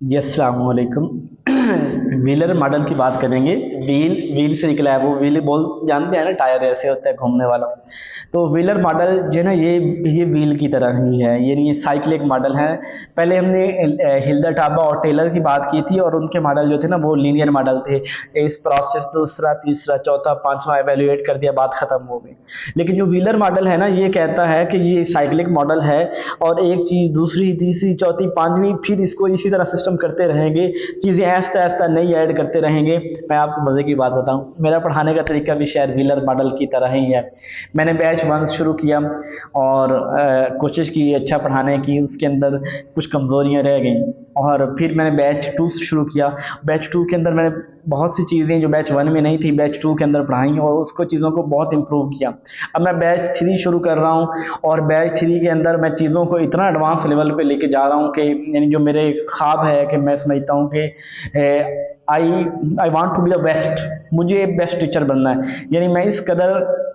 जी अस्सलाम वालेकुम। Wheeler model की बात करेंगे। व्हील व्हील से निकला है, वो व्हील बोल जानते हैं ना, टायर ऐसे होता है घूमने वाला। तो व्हीलर मॉडल जो है ना, ये व्हील की तरह ही है, ये साइकिलिक मॉडल है। पहले हमने हिल्डर टाबा और टेलर की बात की थी, और उनके मॉडल जो थे ना वो लीनियर मॉडल थे। इस प्रोसेस दूसरा तीसरा चौथा पांचवा एवेल्युएट कर दिया, बात खत्म हो गई। लेकिन जो व्हीलर मॉडल है ना, ये कहता है कि ये साइक्लिक मॉडल है, और एक चीज़ दूसरी तीसरी चौथी पांचवी, फिर इसको इसी तरह सिस्टम करते रहेंगे, चीज़ें ऐसा ऐसा नई ऐड करते रहेंगे। मैं आपको मज़े की बात बताऊं, मेरा पढ़ाने का तरीका भी शायद व्हीलर मॉडल की तरह ही है। मैंने बैच 1 शुरू किया और कोशिश की अच्छा पढ़ाने की, उसके अंदर कुछ कमज़ोरियाँ रह गई, और फिर मैंने बैच 2 शुरू किया। बैच 2 के अंदर मैंने बहुत सी चीज़ें जो बैच 1 में नहीं थी बैच 2 के अंदर पढ़ाई, और उसको चीज़ों को बहुत इम्प्रूव किया। अब मैं बैच 3 शुरू कर रहा हूँ, और बैच 3 के अंदर मैं चीज़ों को इतना एडवांस लेवल पे लेके जा रहा हूँ कि यानी जो मेरे ख्वाब है कि मैं समझता हूँ कि I I want to be the best, मुझे बेस्ट टीचर बनना है। यानी मैं इस कदर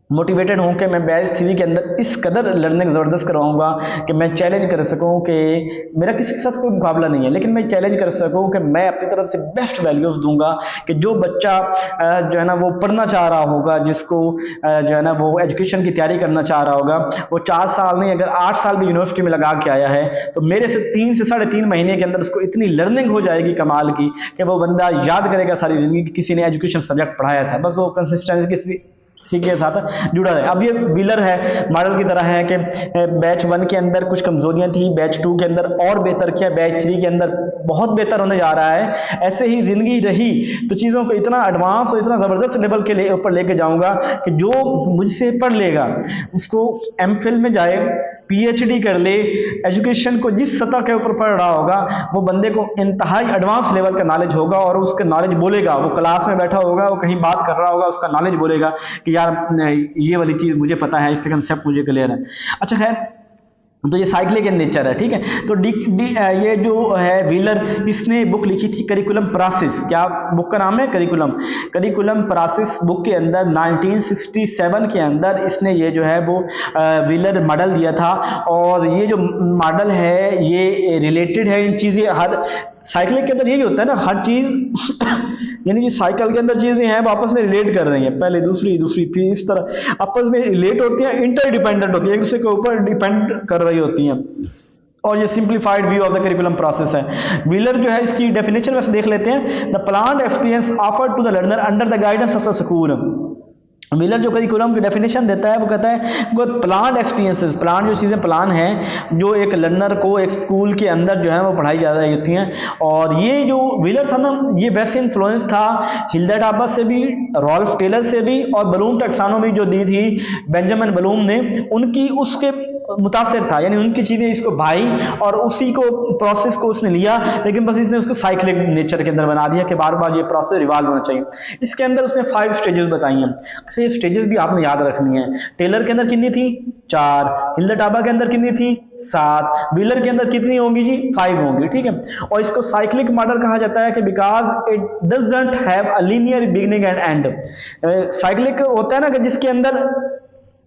मोटिवेटेड हूँ कि मैं बैच 3 के अंदर इस कदर लर्निंग ज़बरदस्त करवाऊंगा कि मैं चैलेंज कर सकूँ कि मेरा किसी के साथ कोई मुकाबला नहीं है, लेकिन मैं चैलेंज कर सकूँ कि मैं अपनी तरफ से बेस्ट वैल्यूज़ दूंगा, कि जो बच्चा जो है ना वो पढ़ना चाह रहा होगा, जिसको जो है ना वो एजुकेशन की तैयारी करना चाह रहा होगा, वो 4 साल नहीं अगर 8 साल भी यूनिवर्सिटी में लगा के आया है, तो मेरे से 3 से 3.5 महीने के अंदर उसको इतनी लर्निंग हो जाएगी कमाल की, कि वो बंदा याद करेगा सारी ज़िंदगी कि किसी ने एजुकेशन सब्जेक्ट पढ़ाया था। बस वो कंसिस्टेंसी किसी ठीक है साथ जुड़ा है। अब ये व्हीलर है मॉडल की तरह है कि बैच 1 के अंदर कुछ कमजोरियां थी, बैच 2 के अंदर और बेहतर किया, बैच 3 के अंदर बहुत बेहतर होने जा रहा है। ऐसे ही जिंदगी रही तो चीज़ों को इतना एडवांस और इतना ज़बरदस्त लेवल के ऊपर लेके जाऊंगा कि जो मुझसे पढ़ लेगा उसको एमफिल में जाए, पीएचडी कर ले, एजुकेशन को जिस सतह के ऊपर पढ़ रहा होगा, वो बंदे को इंतहाई एडवांस लेवल का नॉलेज होगा, और उसका नॉलेज बोलेगा, वो क्लास में बैठा होगा, वो कहीं बात कर रहा होगा, उसका नॉलेज बोलेगा कि यार ये वाली चीज़ मुझे पता है, इसका कंसेप्ट मुझे क्लियर है। अच्छा खैर, तो ये साइक्लिक इन नेचर है, ठीक है। तो ये जो है व्हीलर, इसने बुक लिखी थी करिकुलम प्रोसेस। क्या बुक का नाम है? करिकुलम प्रोसेस बुक के अंदर 1967 के अंदर इसने ये जो है वो व्हीलर मॉडल दिया था। और ये जो मॉडल है ये रिलेटेड है इन चीज़ें, हर साइकिल के अंदर यही होता है ना, हर चीज़ यानी कि साइकिल के अंदर चीज़ें हैं वो आपस में रिलेट कर रही हैं, पहले दूसरी फिर इस तरह आपस में रिलेट होती हैं, इंटरडिपेंडेंट होती हैं, एक दूसरे के ऊपर डिपेंड कर रही होती हैं। और ये simplified view of the curriculum process है। व्हीलर जो है इसकी डेफिनेशन वैसे देख लेते हैं। The planned experience offered to the learner under the guidance of the school. Wheeler जो करिकुलम की डेफिनेशन देता है वो कहता है वो प्लान एक्सपीरियंसेस, प्लान जो चीज़ें प्लान हैं जो एक लर्नर को एक स्कूल के अंदर जो है वो पढ़ाई जा रही होती हैं। और ये जो व्हीलर था ना, ये वैसे इन्फ्लुएंस था हिल्डर टाबा से भी, रॉल्फ टेलर से भी, और बलूम टैक्सोनॉमी जो दी थी बेंजामिन बलूम ने, उनकी उसके मुतासिर था। यानी उनकी चीज़ें इसको भाई और उसी को प्रोसेस को उसने लिया, लेकिन बस इसने उसको साइक्लिक नेचर के अंदर बना दिया कि बार बार ये प्रोसेस रिवॉल्व होना चाहिए। इसके अंदर उसने 5 स्टेजेस बताई हैं। अच्छा, ये स्टेजेस भी आपने याद रखनी है। टेलर के अंदर कितनी थी? 4। हिल्डर टाबा के अंदर कितनी थी? 7। व्हीलर के अंदर कितनी होंगी जी? 5 होंगी, ठीक है। और इसको साइक्लिक मॉडल कहा जाता है कि because it doesn't have a linear beginning and and. Cyclic होता है ना कि जिसके अंदर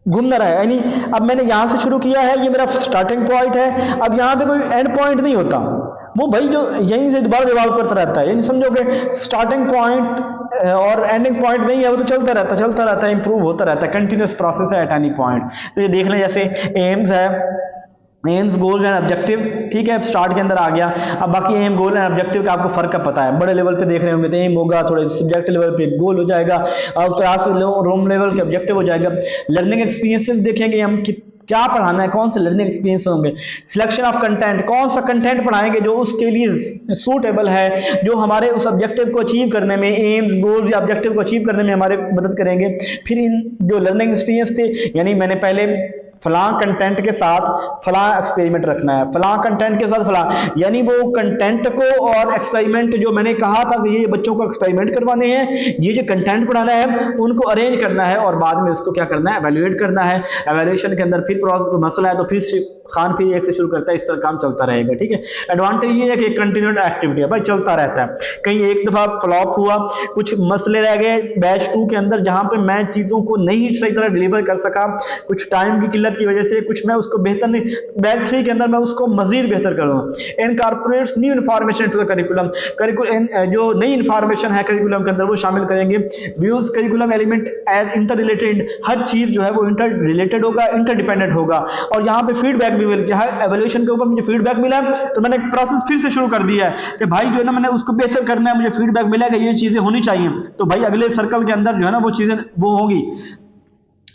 घूमना रहा है, यानी अब मैंने यहां से शुरू किया है, ये मेरा स्टार्टिंग पॉइंट है, अब यहां पे कोई एंड पॉइंट नहीं होता, वो भाई जो यहीं से दोबारा रिवॉल्व करता रहता है। यानी समझो कि स्टार्टिंग पॉइंट और एंडिंग पॉइंट नहीं है, वो तो चलता रहता है, इंप्रूव होता रहता है, कंटिन्यूस प्रोसेस है एट एनी पॉइंट। तो ये देख लें, जैसे एम्स है, एम्स गोल्स एंड ऑब्जेक्टिव, ठीक है, स्टार्ट के अंदर आ गया। अब बाकी एम गोल एंड ऑब्जेक्टिव का आपको फर्क का पता है, बड़े लेवल पे देख रहे होंगे तो एम होगा, थोड़े सब्जेक्ट लेवल पे गोल हो जाएगा, और क्लास रूम लेवल के ऑब्जेक्टिव हो जाएगा। लर्निंग एक्सपीरियंसेस देखेंगे हम कि क्या पढ़ाना है, कौन से लर्निंग एक्सपीरियंस होंगे। सिलेक्शन ऑफ कंटेंट, कौन सा कंटेंट पढ़ाएंगे जो उसके लिए सूटेबल है, जो हमारे उस ऑब्जेक्टिव को अचीव करने में, एम्स गोल्स या ऑब्जेक्टिव को अचीव करने में हमारे मदद करेंगे। फिर इन जो लर्निंग एक्सपीरियंस थे, यानी मैंने पहले फलां कंटेंट के साथ फलां एक्सपेरिमेंट रखना है, फलां कंटेंट के साथ फलां, यानी वो कंटेंट को और एक्सपेरिमेंट जो मैंने कहा था कि ये बच्चों को एक्सपेरिमेंट करवाने हैं, ये जो कंटेंट पढ़ाना है उनको अरेंज करना है, और बाद में उसको क्या करना है, एवेल्युएट करना है। एवेल्युएशन के अंदर फिर प्रोसेस को मसला है तो फिर खान फिर एक से शुरू करता है, इस तरह काम चलता रहेगा, ठीक है। एडवांटेज ये है कि कंटिन्यूड एक्टिविटी है भाई, चलता रहता है। कहीं एक दफा फ्लॉप हुआ, कुछ मसले रह गए बैच 2 के अंदर जहां पे मैं चीजों को नहीं सही तरह डिलीवर कर सका, कुछ टाइम की किल्लत किल्लत की वजह से कुछ मैं उसको बेहतर नहीं, बैच 3 के अंदर मैं उसको मजीद बेहतर करूँगा। Incorporates new information to the curriculum, जो नई इन्फॉर्मेशन है करिकुलम के अंदर वो शामिल करेंगे। Views curriculum element as inter related, हर चीज़ जो है वो इंटर रिलेटेड होगा, इंटरडिपेंडेंट होगा। और यहाँ पे फीडबैक भी मिल गया है, एवोल्यूशन के ऊपर मुझे फीडबैक मिला तो मैंने प्रोसेस फिर से शुरू कर दिया है कि भाई जो है ना मैंने उसको बेहतर करना है, मुझे फीडबैक मिला कि ये चीज़ें होनी चाहिए, तो भाई अगले सर्कल के अंदर जो है ना वो चीज़ें वो होगी।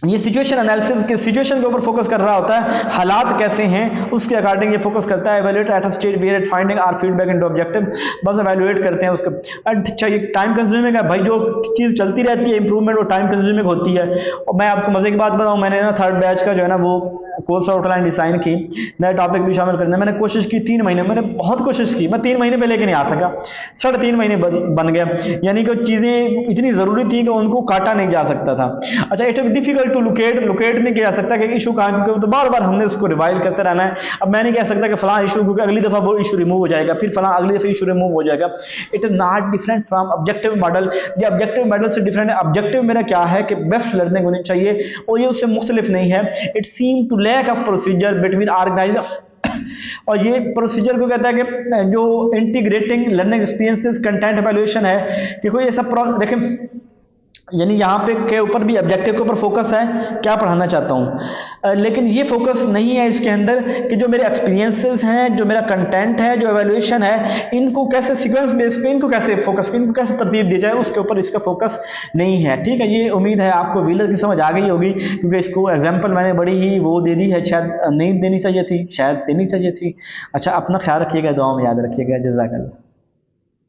ये सिचुएशन एनालिसिस के सिचुएशन के ऊपर फोकस कर रहा होता है, हालात कैसे हैं उसके अकॉर्डिंग ये फोकस करता है। Evaluate at a stage where it finding are feedback into objective, बस एवेल्युएट करते हैं उसको। अच्छा ये टाइम कंज्यूमिंग है भाई, जो चीज़ चलती रहती है इंप्रूवमेंट वो टाइम कंज्यूमिंग होती है। और मैं आपको मजे की बात बताऊँ, मैंने ना 3rd बैच का जो है ना वो कोर्स आउटलाइन डिज़ाइन की, नए टॉपिक भी शामिल करने, मैंने कोशिश की 3 महीने, मैंने बहुत कोशिश की, मैं 3 महीने पे लेके नहीं आ सका, 3.5 महीने बन गया। यानी कि चीज़ें इतनी ज़रूरी थी कि उनको काटा नहीं जा सकता था। अच्छा it is difficult to locate नहीं किया जा सकता कि इशू कहाँ, क्योंकि तो बार बार हमने उसको रिवाइज करते रहना है। अब मैं नहीं कह सकता कि फलां इशू, क्योंकि अगली दफ़ा वो इशू रिमूव हो जाएगा, फिर फलां अगली दफ़ा इशू रिमूव हो जाएगा। It is not different from objective model. ये ऑब्जेक्टिव मॉडल से डिफरेंट है। ऑब्जेक्टिव मेरा क्या है कि बेस्ट लर्निंग होनी चाहिए, और ये उससे मुख्तलिफ नहीं है। It seem to lack of procedure between organize, और ये प्रोसीजर को कहता है कि जो integrating learning experiences content evaluation है कि कोई ऐसा देखें, यानी यहाँ पे के ऊपर भी ऑब्जेक्टिव के ऊपर फोकस है, क्या पढ़ाना चाहता हूँ, लेकिन ये फोकस नहीं है इसके अंदर कि जो मेरे एक्सपीरियंसेस हैं, जो मेरा कंटेंट है, जो एवेल्युएशन है, इनको कैसे सीक्वेंस बेस पे इनको कैसे फोकस, इनको कैसे तरतीब दी जाए, उसके ऊपर इसका फोकस नहीं है। ठीक है, ये उम्मीद है आपको व्हीलर की समझ आ गई होगी, क्योंकि इसको एग्जाम्पल मैंने बड़ी ही वो दे दी है, शायद नहीं देनी चाहिए थी, शायद देनी चाहिए थी। अच्छा अपना ख्याल रखिएगा, दुआ में याद रखिएगा। जज़ाकल्लाह।